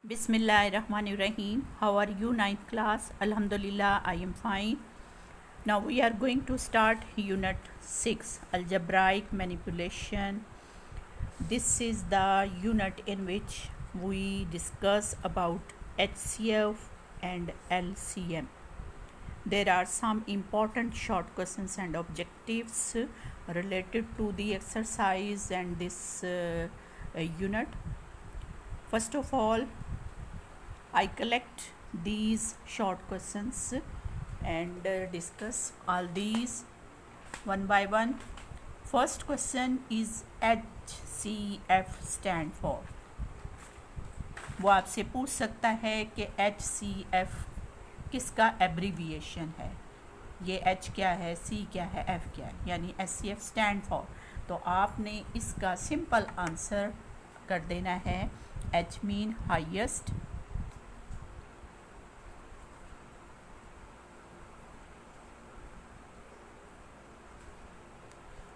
Bismillahirrahmanirrahim. How are you, ninth class? Alhamdulillah, I am fine. Now we are going to start Unit 6, Algebraic Manipulation. This is the unit in which we discuss about HCF and LCM. There are some important short questions and objectives related to the exercise and this unit. First of all, I collect these short questions and discuss all these one by one. First question is HCF stand for. वो आपसे पूछ सकता है कि HCF किसका abbreviation है, ये H क्या है, C क्या है, F क्या है, यानी HCF स्टैंड फॉर. तो आपने इसका सिंपल आंसर कर देना है. H mean highest,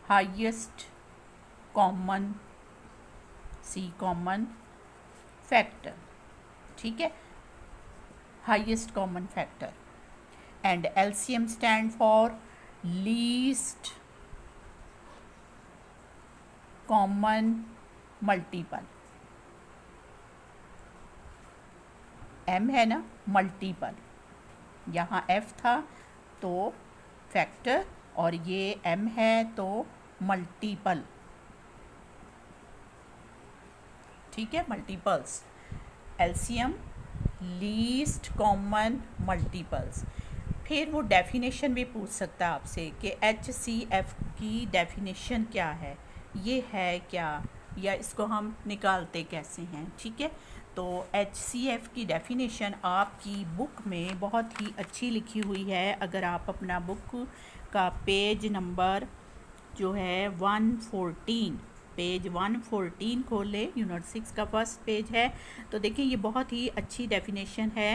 highest common, C common factor, ठीक है, highest common factor. And LCM stand for least common multiple. M है ना, मल्टीपल, यहाँ F था तो फैक्टर और ये M है तो मल्टीपल, ठीक है, multiples. LCM least common multiples. फिर वो डेफिनेशन भी पूछ सकता है आपसे कि HCF की डेफिनेशन क्या है, ये है क्या, या इसको हम निकालते कैसे हैं, ठीक है. तो HCF की डेफिनेशन आपकी बुक में बहुत ही अच्छी लिखी हुई है. अगर आप अपना बुक का पेज नंबर जो है 114, पेज 114 खोल ले, यूनिट 6 का फर्स्ट पेज है, तो देखिए ये बहुत ही अच्छी डेफिनेशन है.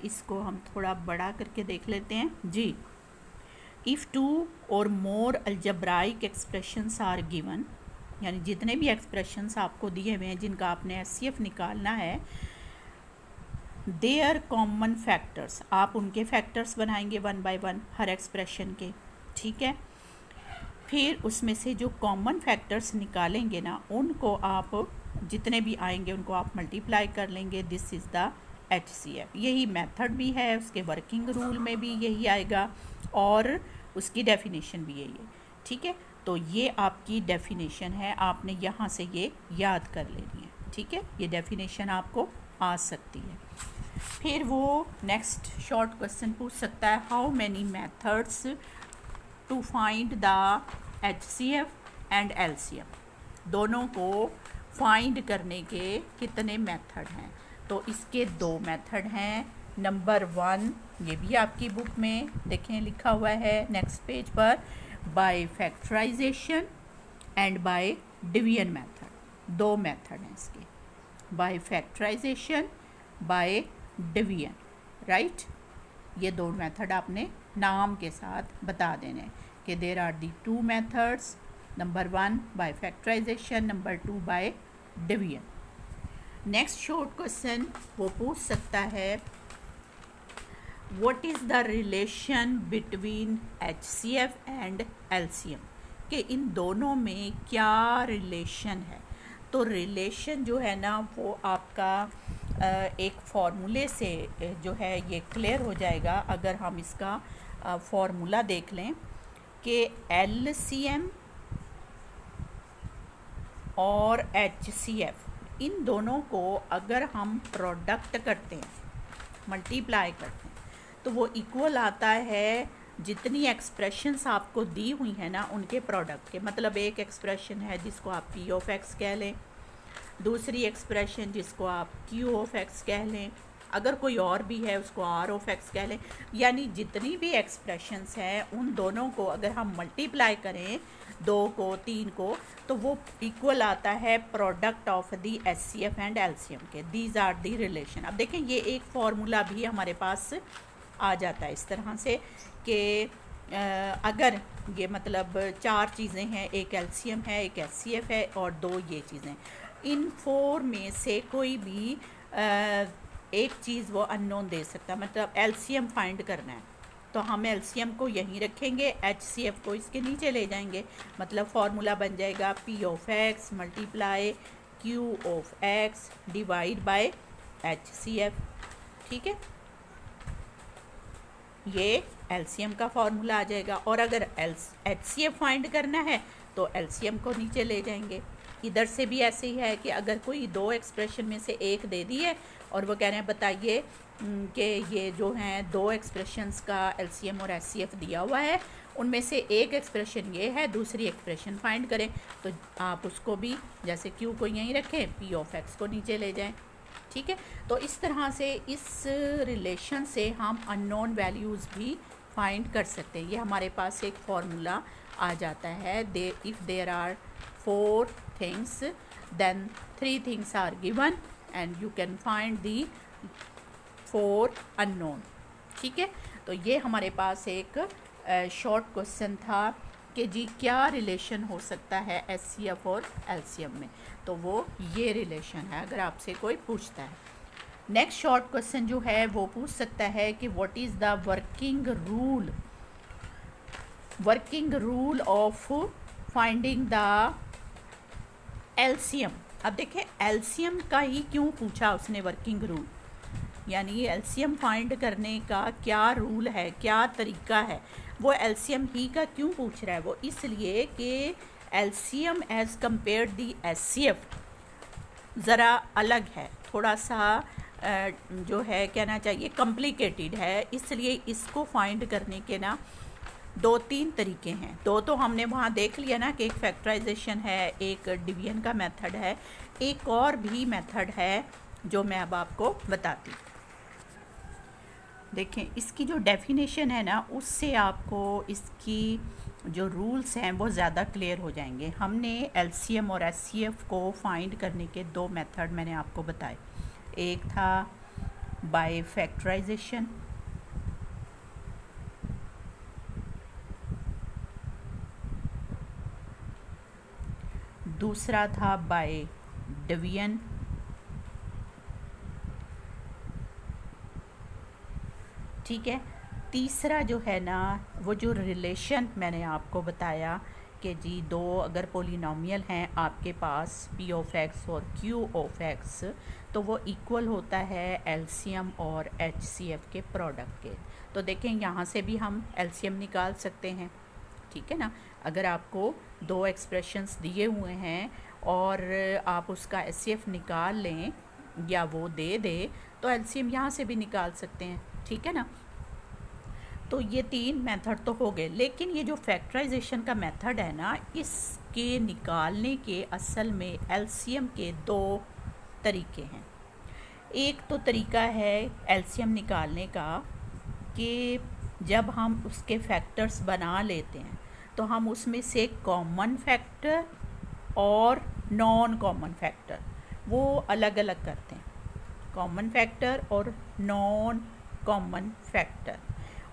इसको हम थोड़ा बड़ा करके देख लेते हैं जी. इफ़ टू और मोर अलजब्राइक एक्सप्रेशंस आर गिवन, यानी जितने भी एक्सप्रेशंस आपको दिए हुए हैं जिनका आपने HCF निकालना है, देयर कॉमन फैक्टर्स, आप उनके फैक्टर्स बनाएंगे one by one her expression के, ठीक है. फिर उसमें से जो कॉमन फैक्टर्स निकालेंगे ना, उनको आप जितने भी आएंगे उनको आप मल्टीप्लाई कर लेंगे. This is the HCF. यही मेथड भी है, उसके वर्किंग रूल में भी यही आएगा और उसकी डेफिनेशन भी यही है, ठीक है. तो ये आपकी डेफिनेशन है, आपने यहाँ से ये याद कर लेनी है, ठीक है. ये डेफिनेशन आपको आ सकती है. फिर वो नेक्स्ट शॉर्ट क्वेश्चन पूछ सकता है, how many methods to find the HCF and LCM. दोनों को फाइंड करने के कितने मेथड हैं. तो इसके दो मेथड हैं. नंबर 1, ये भी आपकी बुक में देखें लिखा हुआ है नेक्स्ट पेज पर, by factorization and by division method. दो मेथड हैं इसके, by factorization, by division, right. ये दो मेथड आपने नाम के साथ बता देने कि there are the two methods. Number 1 by factorization, number 2 by division. Next short question वो पूछ सकता है, what is the relation between HCF and LCM, कि इन दोनों में क्या रिलेशन है. तो रिलेशन जो है ना वो आपका एक फार्मूले से जो है ये क्लियर हो जाएगा. अगर हम इसका फार्मूला देख लें कि LCM और HCF, इन दोनों को अगर हम प्रोडक्ट करते हैं, मल्टीप्लाई करते हैं, तो वो इक्वल आता है जितनी एक्सप्रेशंस आपको दी हुई हैं ना उनके प्रोडक्ट के. मतलब एक एक्सप्रेशन है जिसको आप P ऑफ X कह लें, दूसरी एक्सप्रेशन जिसको आप Q ऑफ X कह लें, अगर कोई और भी है उसको R ऑफ X कह लें. यानी जितनी भी एक्सप्रेशंस हैं उन दोनों को अगर हम मल्टीप्लाई करें, 2 को 3 को, तो वो इक्वल आता है product of the HCF and LCM के. These are the relation. अब देखें ये एक फार्मूला भी हमारे पास आ जाता है इस तरह से कि अगर ये मतलब 4 चीज़ें हैं, एक LCM है, एक HCF है और 2 ये चीज़ें, इन 4 में से कोई भी एक चीज़ वो अननोन दे सकता है, मतलब एलसीएम फाइंड करना है तो हम एलसीएम को यहीं रखेंगे, एचसीएफ को इसके नीचे ले जाएंगे, मतलब फार्मूला बन जाएगा P of x multiply Q of x divide by HCF. ठीक है, ये एलसीएम का फार्मूला आ जाएगा। और अगर एचसीएफ फाइंड करना है तो एलसीएम को नीचे ले जाएंगे। इधर से भी ऐसे ही है कि अगर कोई दो एक्सप्रेशन में से एक दे दी है और वो कह रहे हैं बताइए कि ये जो हैं दो एक्सप्रेशंस का एलसीएम और एचसीएफ दिया हुआ है, उनमें से एक एक्सप्रेशन ये है, दूसरी एक्सप्रेशन फाइंड करें, तो आप उसको भी जैसे क्यू को यहीं रखें, पी ऑफ एक्स को नीचे ले जाएं। ठीक है, तो इस तरह से इस रिलेशन से हम अननोन वैल्यूज़ भी फाइंड कर सकते हैं। ये हमारे पास एक फार्मूला आ जाता है, they if there are 4 things then 3 things are given and you can find the 4 unknown। ठीक है, तो ये हमारे पास एक शॉर्ट क्वेश्चन था कि जी क्या रिलेशन हो सकता है एचसीएफ और एलसीएम में, तो वो ये रिलेशन है अगर आपसे कोई पूछता है। नेक्स्ट शॉर्ट क्वेश्चन जो है वो पूछ सकता है कि what is the working rule of finding the LCM. अब देखें एलसीएम का ही क्यों पूछा उसने वर्किंग रूल, यानी एलसीएम फाइंड करने का क्या रूल है, क्या तरीका है, वो एलसीएम ही का क्यों पूछ रहा है। वो इसलिए कि एलसीएम एज़ कंपेयर दी एचसीएफ ज़रा अलग है, थोड़ा सा जो है कहना चाहिए कॉम्प्लिकेटेड है, इसलिए इसको फाइंड करने के ना 2-3 तरीके हैं। दो तो हमने वहाँ देख लिया ना कि एक फैक्टराइजेशन है, एक डिवीजन का मेथड है, एक और भी मेथड है जो मैं अब आपको बताती हूँ। देखें इसकी जो डेफिनेशन है ना, उससे आपको इसकी जो रूल्स हैं वो ज़्यादा क्लियर हो जाएंगे। हमने एलसीएम और एचसीएफ को फाइंड करने के 2 मेथड मैंने आपको बताए, एक था बाय फैक्टराइजेशन, दूसरा था बाय डिवीजन, ठीक है। तीसरा जो है ना वो जो रिलेशन मैंने आपको बताया कि जी दो अगर पोलिनोमियल हैं आपके पास पी ऑफ एक्स और क्यू ऑफ एक्स, तो वो इक्वल होता है एलसीएम और एचसीएफ के प्रोडक्ट के। तो देखें यहाँ से भी हम एलसीएम निकाल सकते हैं, ठीक है ना। अगर आपको 2 एक्सप्रेशंस दिए हुए हैं और आप उसका एचसीएफ निकाल लें या वो दे दे तो एलसीएम यहाँ से भी निकाल सकते हैं, ठीक है ना। तो ये 3 मेथड तो हो गए, लेकिन ये जो फैक्टराइजेशन का मेथड है ना, इसके निकालने के असल में एलसीएम के 2 तरीके हैं। एक तो तरीका है एलसीएम निकालने का कि जब हम उसके फैक्टर्स बना लेते हैं तो हम उसमें से कॉमन फैक्टर और नॉन कॉमन फैक्टर वो अलग अलग करते हैं। कॉमन फैक्टर और नॉन कॉमन फैक्टर,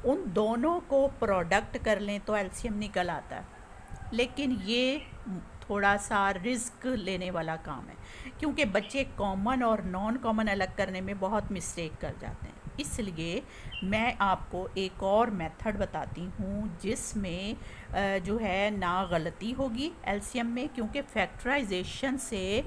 उन दोनों को प्रोडक्ट कर लें तो एलसीएम निकल आता है। लेकिन ये थोड़ा सा रिस्क लेने वाला काम है, क्योंकि बच्चे कॉमन और नॉन कॉमन अलग करने में बहुत मिस्टेक कर जाते हैं। इसलिए मैं आपको एक और मेथड बताती हूँ जिसमें जो है ना गलती होगी एलसीएम में, क्योंकि फैक्टराइजेशन से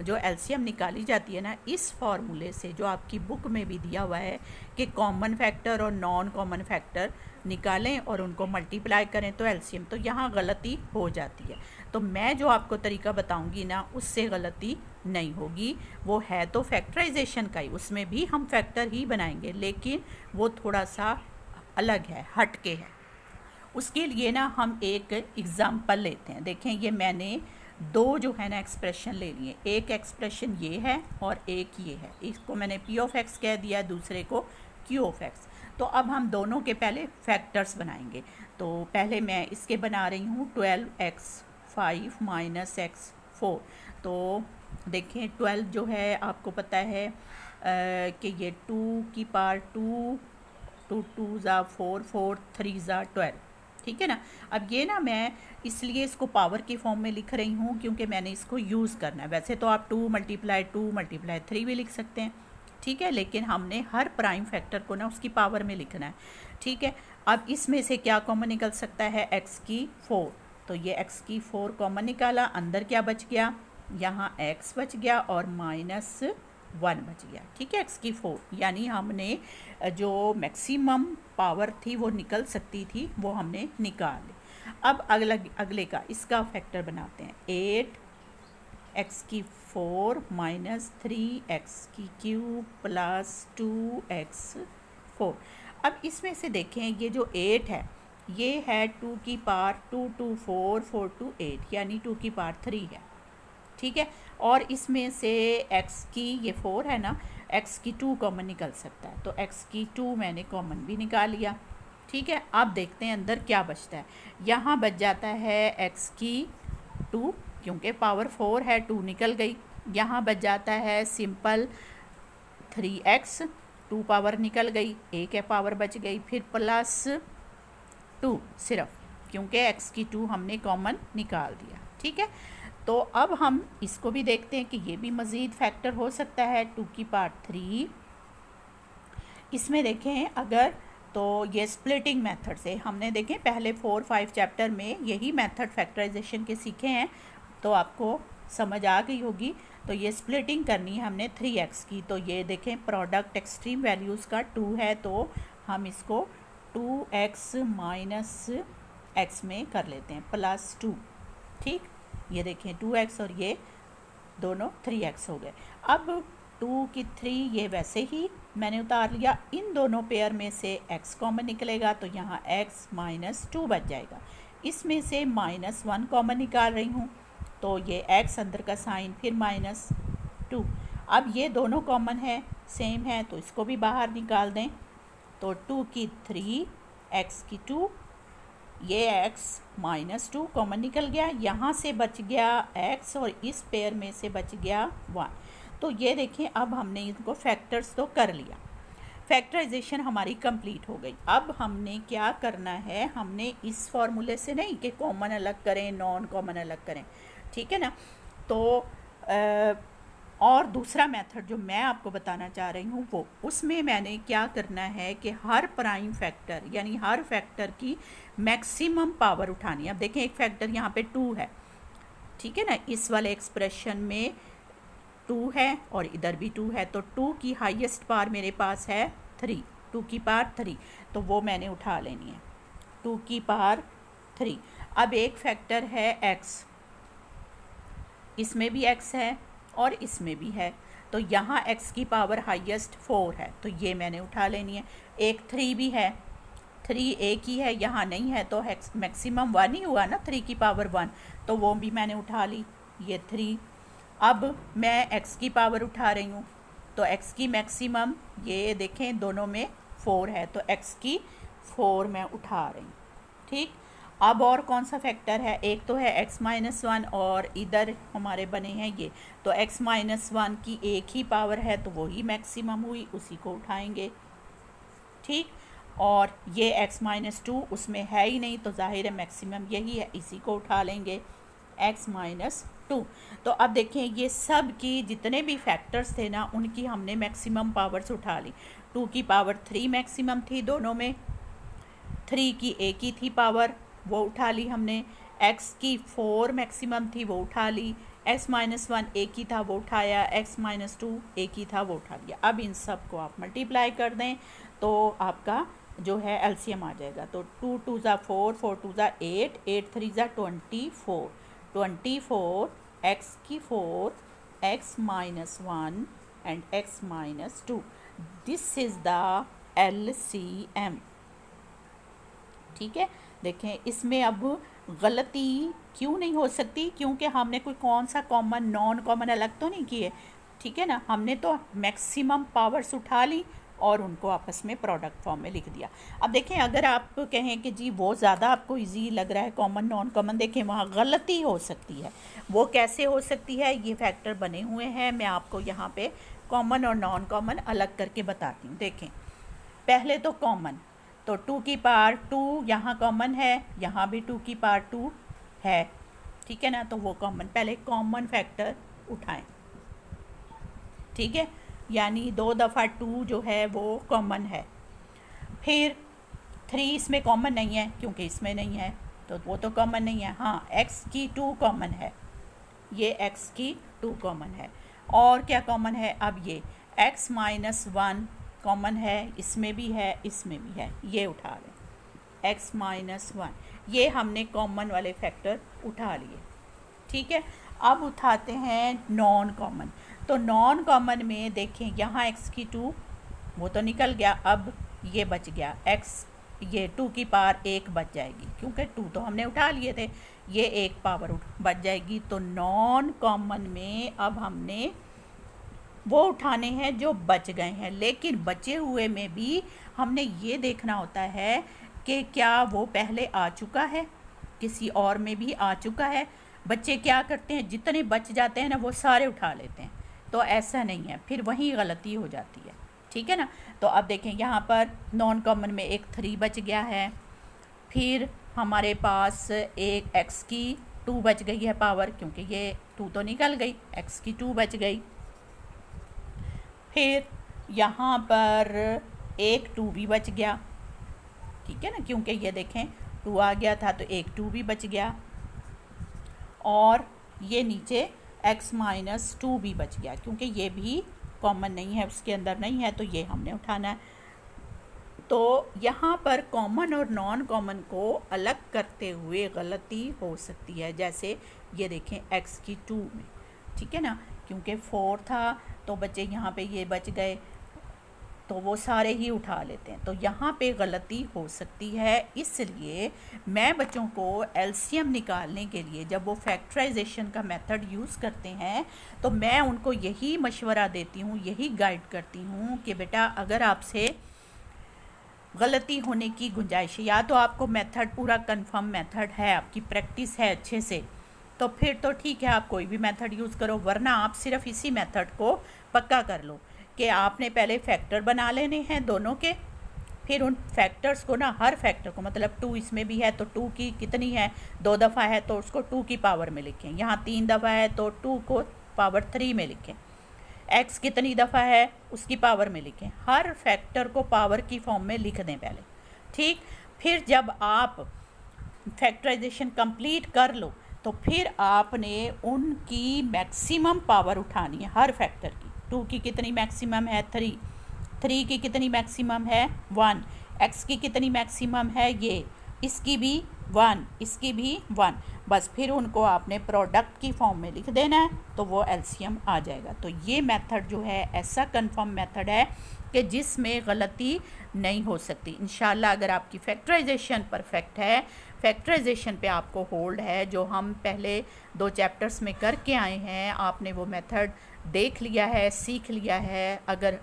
जो एलसीएम निकाली जाती है ना, इस फार्मूले से जो आपकी बुक में भी दिया हुआ है कि कॉमन फैक्टर और नॉन कॉमन फैक्टर निकालें और उनको मल्टीप्लाई करें तो एलसीएम, तो यहाँ गलती हो जाती है। तो मैं जो आपको तरीका बताऊंगी ना उससे गलती नहीं होगी। वो है तो फैक्टराइजेशन का ही, उसमें भी हम फैक्टर ही बनाएंगे, लेकिन वो थोड़ा सा अलग है, हट के है। उसके लिए ना हम एक एग्ज़ाम्पल लेते हैं। देखें ये मैंने 2 जो है ना एक्सप्रेशन ले लिए, एक एक्सप्रेशन ये है और एक ये है। इसको मैंने पी ऑफ एक्स कह दिया, दूसरे को क्यू ऑफ एक्स। तो अब हम दोनों के पहले फैक्टर्स बनाएंगे। तो पहले मैं इसके बना रही हूँ 12x5 - x4। तो देखें 12 जो है आपको पता है कि ये 2 की पावर 2, 2 2 ज़ा 4, 4 3 ज़ा 12, ठीक है ना। अब ये ना मैं इसलिए इसको पावर की फॉर्म में लिख रही हूँ क्योंकि मैंने इसको यूज़ करना है। वैसे तो आप 2 × 2 × 3 भी लिख सकते हैं, ठीक है, लेकिन हमने हर प्राइम फैक्टर को ना उसकी पावर में लिखना है, ठीक है। अब इसमें से क्या कॉमन निकल सकता है, x की 4, तो ये x की 4 कॉमन निकाला, अंदर क्या बच गया, यहाँ x बच गया और -1 बच गया, ठीक है, x की 4, यानी हमने जो मैक्सिमम पावर थी वो निकल सकती थी वो हमने निकाल ली। अब अगले का इसका फैक्टर बनाते हैं, 8x की 4 -3x की क्यूब प्लस 2x4। अब इसमें से देखें ये जो 8 है ये है 2 की पावर 2 2 4 4 2 8, यानी 2 की पावर 3 है, ठीक है। और इसमें से x की ये 4 है ना, x की 2 कॉमन निकल सकता है, तो x की 2 मैंने कॉमन भी निकाल लिया, ठीक है। अब देखते हैं अंदर क्या बचता है, यहाँ बच जाता है x की 2, क्योंकि पावर 4 है 2 निकल गई, यहाँ बच जाता है सिंपल 3x, 2 पावर निकल गई, एक है पावर बच गई, फिर प्लस 2 सिर्फ, क्योंकि x की 2 हमने कॉमन निकाल दिया, ठीक है। तो अब हम इसको भी देखते हैं कि ये भी मज़ीद फैक्टर हो सकता है, 2 की पावर 3। इसमें देखें अगर, तो ये स्प्लिटिंग मेथड से हमने देखें पहले 4-5 चैप्टर में यही मेथड फैक्टराइजेशन के सीखे हैं, तो आपको समझ आ गई होगी। तो ये स्प्लिटिंग करनी है हमने 3x की, तो ये देखें प्रोडक्ट एक्सट्रीम वैल्यूज़ का 2 है, तो हम इसको 2x - x में कर लेते हैं प्लस 2, ठीक, ये देखें 2x और ये दोनों 3x हो गए। अब 2 की 3 ये वैसे ही मैंने उतार लिया, इन दोनों पेयर में से x कॉमन निकलेगा, तो यहाँ x -2 बच जाएगा, इसमें से -1 कॉमन निकाल रही हूँ, तो ये x अंदर का साइन फिर -2। अब ये दोनों कॉमन है, सेम है, तो इसको भी बाहर निकाल दें, तो 2 की 3 x की 2, ये x -2 कॉमन निकल गया, यहाँ से बच गया x और इस पेयर में से बच गया 1। तो ये देखें अब हमने इनको फैक्टर्स तो कर लिया, फैक्टराइजेशन हमारी कंप्लीट हो गई। अब हमने क्या करना है, हमने इस फॉर्मूले से नहीं कि कॉमन अलग करें नॉन कॉमन अलग करें, ठीक है ना। तो और दूसरा मेथड जो मैं आपको बताना चाह रही हूँ वो, उसमें मैंने क्या करना है कि हर प्राइम फैक्टर यानी हर फैक्टर की मैक्सिमम पावर उठानी है। अब देखें एक फैक्टर यहाँ पे 2 है, ठीक है ना, इस वाले एक्सप्रेशन में 2 है और इधर भी 2 है, तो 2 की हाईएस्ट पावर मेरे पास है 3, 2 की पावर 3, तो वो मैंने उठा लेनी है, 2 की पावर 3। अब एक फैक्टर है x, इसमें भी x है और इसमें भी है, तो यहाँ x की पावर हाईएस्ट 4 है, तो ये मैंने उठा लेनी है। एक 3 भी है, 3 एक ही है, यहाँ नहीं है, तो मैक्सिमम 1 ही हुआ ना, 3 की पावर 1, तो वो भी मैंने उठा ली, ये 3। अब मैं x की पावर उठा रही हूँ, तो x की मैक्सिमम ये देखें दोनों में 4 है, तो x की 4 मैं उठा रही हूँ, ठीक। अब और कौन सा फैक्टर है, एक तो है x -1 और इधर हमारे बने हैं ये, तो x -1 की एक ही पावर है, तो वही मैक्सिमम हुई, उसी को उठाएंगे, ठीक। और ये x -2 उसमें है ही नहीं, तो जाहिर है मैक्सिमम यही है, इसी को उठा लेंगे, x -2। तो अब देखें ये सब की जितने भी फैक्टर्स थे ना, उनकी हमने मैक्सिमम पावर्स उठा ली। 2 की पावर 3 मैक्सिमम थी दोनों में, 3 की एक ही थी पावर, वो उठा ली हमने, x की 4 मैक्सिमम थी वो उठा ली, x -1 एक ही था वो उठाया, x -2 एक ही था वो उठा लिया। अब इन सब को आप मल्टीप्लाई कर दें तो आपका जो है एलसीएम आ जाएगा, तो 2 2 ज़ा 4, 4 2 ज़ा 8, 8 3 ज़ा 24, 24 x की 4, x -1 and x -2, this is the LCM, ठीक है। देखें इसमें अब गलती क्यों नहीं हो सकती, क्योंकि हमने कोई कौन सा कॉमन नॉन कॉमन अलग तो नहीं किए, ठीक है ना, हमने तो मैक्सिमम पावर्स उठा ली और उनको आपस में प्रोडक्ट फॉर्म में लिख दिया। अब देखें अगर आप कहें कि जी वो ज़्यादा आपको इजी लग रहा है कॉमन नॉन कॉमन, देखें वहाँ गलती हो सकती है। वो कैसे हो सकती है, ये फैक्टर बने हुए हैं, मैं आपको यहाँ पे कॉमन और नॉन कॉमन अलग करके बताती हूँ। देखें पहले तो कॉमन, तो 2 की पावर 2 यहाँ कॉमन है, यहाँ भी 2 की पावर 2 है, ठीक है ना, तो वो कॉमन, पहले कॉमन फैक्टर उठाएं, ठीक है। यानी 2 दफ़ा 2 जो है वो कॉमन है। फिर 3 इसमें कॉमन नहीं है क्योंकि इसमें नहीं है, तो वो तो कॉमन नहीं है। हाँ, x की 2 कॉमन है, ये x की 2 कॉमन है। और क्या कॉमन है? अब ये x माइनस 1 कॉमन है, इसमें भी है, इसमें भी है, ये उठा लें x माइनस 1। ये हमने कॉमन वाले फैक्टर उठा लिए, ठीक है। अब उठाते हैं नॉन कॉमन। तो नॉन कॉमन में देखें, यहाँ x की 2 वो तो निकल गया, अब ये बच गया x, ये 2 की पावर 1 बच जाएगी क्योंकि 2 तो हमने उठा लिए थे, ये 1 पावर बच जाएगी। तो नॉन कॉमन में अब हमने वो उठाने हैं जो बच गए हैं, लेकिन बचे हुए में भी हमने ये देखना होता है कि क्या वो पहले आ चुका है, किसी और में भी आ चुका है। बच्चे क्या करते हैं, जितने बच जाते हैं ना वो सारे उठा लेते हैं, तो ऐसा नहीं है, फिर वहीं गलती हो जाती है, ठीक है ना। तो अब देखें यहाँ पर नॉन कॉमन में एक 3 बच गया है, फिर हमारे पास एक x की 2 बच गई है पावर, क्योंकि ये 2 तो निकल गई, x की 2 बच गई। फिर यहाँ पर एक 2 भी बच गया, ठीक है ना, क्योंकि ये देखें 2 आ गया था तो एक 2 भी बच गया। और ये नीचे x माइनस 2 भी बच गया क्योंकि ये भी कॉमन नहीं है, उसके अंदर नहीं है, तो ये हमने उठाना है। तो यहाँ पर कॉमन और नॉन कॉमन को अलग करते हुए गलती हो सकती है। जैसे ये देखें x की 2 में, ठीक है ना, क्योंकि 4 था तो बच्चे यहाँ पे ये बच गए, तो वो सारे ही उठा लेते हैं, तो यहाँ पे गलती हो सकती है। इसलिए मैं बच्चों को एलसीएम निकालने के लिए जब वो फैक्टराइजेशन का मेथड यूज़ करते हैं तो मैं उनको यही मशवरा देती हूँ, यही गाइड करती हूँ कि बेटा अगर आपसे गलती होने की गुंजाइश है, या तो आपको मेथड पूरा कंफर्म मेथड है, आपकी प्रैक्टिस है अच्छे से, तो फिर तो ठीक है आप कोई भी मेथड यूज़ करो, वरना आप सिर्फ इसी मेथड को पक्का कर लो कि आपने पहले फैक्टर बना लेने हैं दोनों के, फिर उन फैक्टर्स को ना, हर फैक्टर को, मतलब 2 इसमें भी है तो 2 की कितनी है, 2 दफ़ा है तो उसको 2 की पावर में लिखें, यहाँ 3 दफ़ा है तो 2 को पावर 3 में लिखें, x कितनी दफ़ा है उसकी पावर में लिखें, हर फैक्टर को पावर की फॉर्म में लिख दें पहले, ठीक। फिर जब आप फैक्टराइजेशन कंप्लीट कर लो तो फिर आपने उनकी मैक्सिमम पावर उठानी है हर फैक्टर की। 2 की कितनी मैक्सिमम है, 3 की कितनी मैक्सिमम है, 1, x की कितनी मैक्सिमम है, ये, इसकी भी 1, इसकी भी 1, बस फिर उनको आपने प्रोडक्ट की फॉर्म में लिख देना है तो वो एलसीएम आ जाएगा। तो ये मेथड जो है ऐसा कंफर्म मेथड है कि जिसमें गलती नहीं हो सकती। इंशाल्लाह अगर आपकी फैक्टराइजेशन परफेक्ट है, फैक्टराइजेशन पे आपको होल्ड है, जो हम पहले 2 चैप्टर्स में करके आए हैं, आपने वो मेथड देख लिया है, सीख लिया है। अगर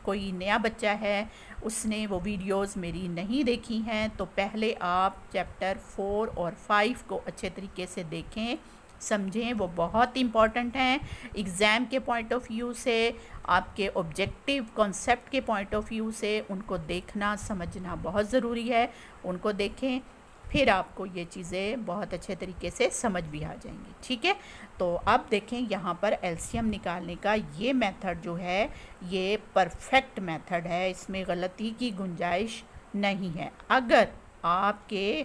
कोई नया बच्चा है उसने वो वीडियोस मेरी नहीं देखी हैं तो पहले आप चैप्टर 4 और 5 को अच्छे तरीके से देखें, समझें, वो बहुत इम्पॉर्टेंट हैं एग्ज़ाम के पॉइंट ऑफ व्यू से, आपके ऑब्जेक्टिव कॉन्सेप्ट के पॉइंट ऑफ व्यू से। उनको देखना समझना बहुत ज़रूरी है, उनको देखें, फिर आपको ये चीज़ें बहुत अच्छे तरीके से समझ भी आ जाएंगी, ठीक है। तो अब देखें यहाँ पर एलसीएम निकालने का ये मेथड जो है ये परफेक्ट मेथड है, इसमें गलती की गुंजाइश नहीं है अगर आपके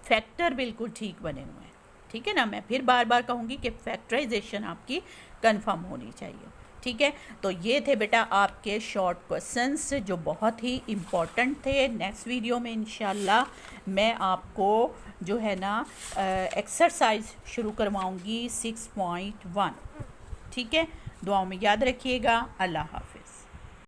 फैक्टर बिल्कुल ठीक बने हुए हैं, ठीक है ना। मैं फिर बार बार कहूँगी कि फैक्टराइजेशन आपकी कंफर्म होनी चाहिए, ठीक है। तो ये थे बेटा आपके शॉर्ट क्वेश्चंस जो बहुत ही इम्पॉर्टेंट थे। नेक्स्ट वीडियो में इंशाल्लाह मैं आपको जो है ना एक्सरसाइज शुरू करवाऊँगी 6.1, ठीक है। दुआओं में याद रखिएगा। अल्लाह हाफ़िज़।